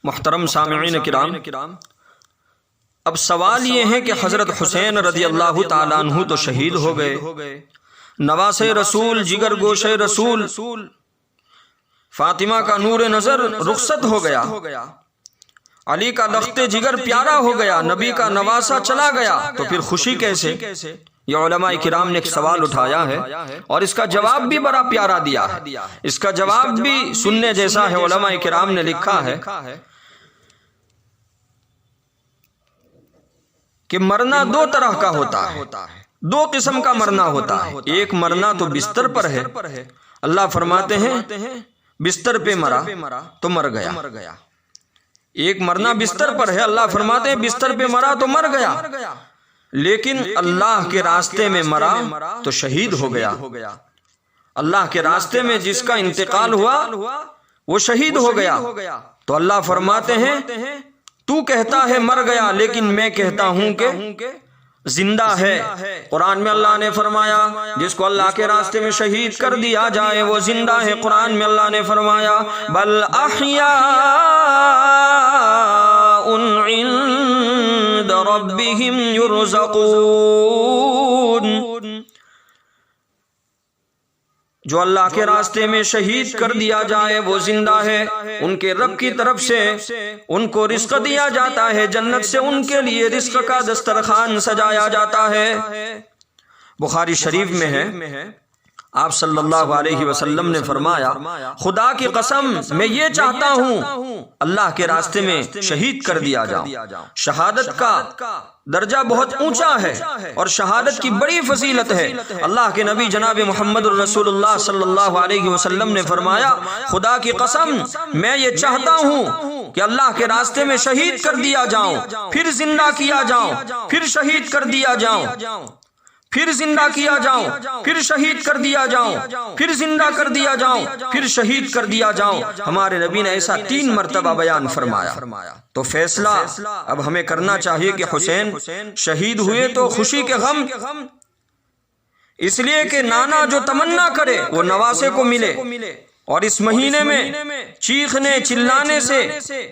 محترم سامعین کرام، اب سوال یہ ہے کہ حضرت حسین رضی اللہ تعالیٰ عنہ تو شہید ہو گئے، نواسے رسول، جگر گوشے رسول، فاطمہ کا نور نظر رخصت ہو گیا، علی کا لخت جگر پیارا ہو گیا، نبی کا نواسا چلا گیا، تو پھر خوشی کیسے؟ یہ علماء کرام نے ایک سوال اٹھایا ہے اور اس کا جواب بھی بڑا پیارا دیا ہے۔ اس کا جواب بھی سننے جیسا ہے۔ علماء کرام نے لکھا ہے کہ مرنا دو طرح کا ہوتا ہے، دو قسم کا مرنا ہوتا ہے۔ ایک مرنا تو بستر پر ہے، اللہ فرماتے ہیں بستر پہ مرا تو مر گیا۔ ایک مرنا بستر پر ہے، اللہ فرماتے ہیں بستر پہ مرا تو مر گیا، لیکن اللہ کے راستے میں مرا تو شہید ہو گیا۔ اللہ کے راستے میں جس کا انتقال ہوا وہ شہید ہو گیا۔ تو اللہ فرماتے ہیں تو کہتا ہے مر گیا، لیکن میں کہتا ہوں کہ زندہ ہے۔ قرآن میں اللہ نے فرمایا جس کو اللہ کے راستے میں شہید کر دیا جائے وہ زندہ ہے۔ قرآن میں اللہ نے فرمایا بل احیاء عند ربهم يرزقون، جو اللہ کے راستے میں شہید کر دیا جائے وہ زندہ ہے، ان کے رب کی طرف سے ان کو رزق دیا جاتا ہے، جنت سے ان کے لیے رزق کا دسترخوان سجایا جاتا ہے۔ بخاری شریف میں ہے آپ صلی اللہ علیہ وسلم نے فرمایا خدا کی قسم میں یہ چاہتا ہوں اللہ کے راستے میں شہید کر دیا جاؤں۔ شہادت کا درجہ بہت اونچا ہے اور شہادت کی بڑی فضیلت ہے۔ اللہ کے نبی جناب محمد الرسول اللہ صلی اللہ علیہ وسلم نے فرمایا خدا کی قسم میں یہ چاہتا ہوں کہ اللہ کے راستے میں شہید کر دیا جاؤں، پھر زندہ کیا جاؤں، پھر شہید کر دیا جاؤں، پھر زندہ کیا جاؤں، پھر شہید کر دیا جاؤں، پھر زندہ کر دیا جاؤں، پھر شہید کر دیا جاؤں۔ ہمارے نبی نے ایسا 3 مرتبہ بیان فرمایا۔ تو فیصلہ اب ہمیں کرنا چاہیے کہ حسین شہید ہوئے تو خوشی کے غم، اس لیے کہ نانا جو تمنا کرے وہ نواسے کو ملے، اور اس مہینے میں چیخنے چلانے سے،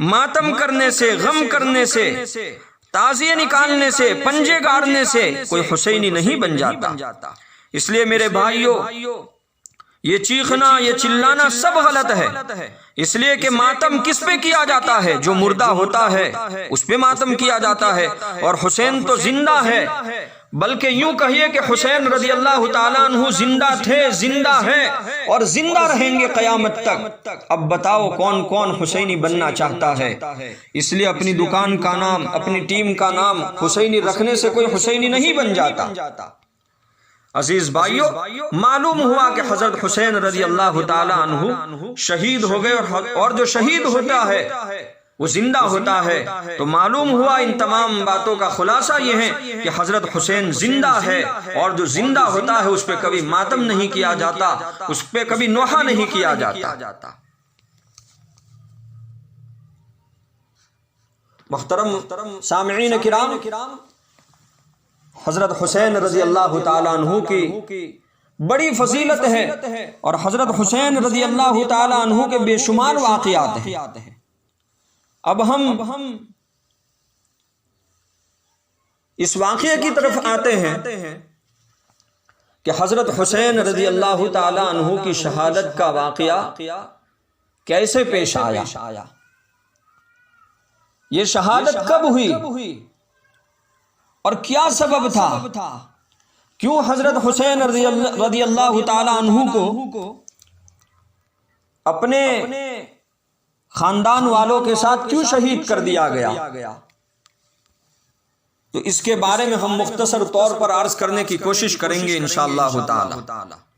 ماتم کرنے سے، غم کرنے سے، تازیے نکالنے سے، پنجے گاڑنے سے کوئی حسینی نہیں بن جاتا۔ اس لیے میرے بھائیوں یہ چیخنا یہ چلانا سب غلط ہے، اس لیے کہ ماتم کس پہ کیا جاتا ہے؟ جو مردہ ہوتا ہے اس پہ ماتم کیا جاتا ہے، اور حسین تو زندہ ہے، بلکہ یوں کہیے کہ حسین رضی اللہ تعالیٰ عنہ زندہ تھے، زندہ ہے اور زندہ رہیں گے قیامت تک۔ اب بتاؤ کون کون حسینی بننا چاہتا ہے؟ اس لیے اپنی دکان کا نام، اپنی ٹیم کا نام حسینی رکھنے سے کوئی حسینی نہیں بن جاتا۔ عزیز بھائیو، معلوم ہوا کہ حضرت حسین رضی اللہ تعالیٰ عنہ شہید ہو گئے، اور جو شہید ہوتا ہے وہ زندہ ہوتا ہے۔ تو معلوم ہوا ان تمام باتوں کا خلاصہ یہ ہے کہ حضرت حسین زندہ ہے، اور جو زندہ ہوتا ہے اس پہ کبھی ماتم نہیں کیا جاتا، اس پہ کبھی نوحہ نہیں کیا جاتا۔ محترم سامعین کرام، حضرت حسین رضی اللہ تعالیٰ عنہ کی بڑی فضیلت ہے، اور حضرت حسین رضی اللہ تعالیٰ عنہ کے بے شمار واقعات ہیں۔ اب ہم اس واقعے کی طرف آتے ہیں کہ حضرت حسین رضی اللہ تعالی عنہ کی شہادت کا واقعہ کیسے پیش آیا، یہ شہادت کب ہوئی اور کیا سبب تھا، کیوں حضرت حسین رضی اللہ تعالی عنہ کو اپنے خاندان والوں کے ساتھ کیوں شہید کر دیا گیا؟ تو اس کے بارے میں ہم مختصر طور پر عرض کرنے کی کوشش کریں گے انشاءاللہ تعالی۔